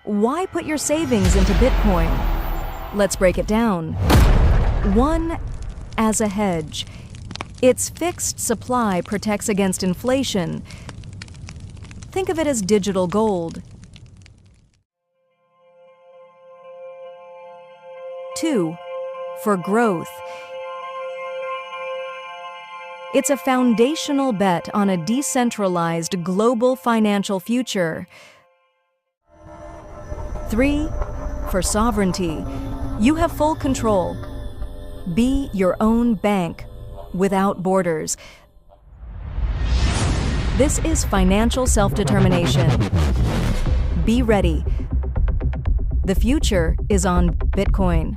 Why put your savings into Bitcoin? Let's break it down. 1. As a hedge. Its fixed supply protects against inflation. Think of it as digital gold. 2. For growth. It's a foundational bet on a decentralized global financial future. 3. For sovereignty. You have full control. Be your own bank, without borders. This is financial self-determination. Be ready. The future is on Bitcoin.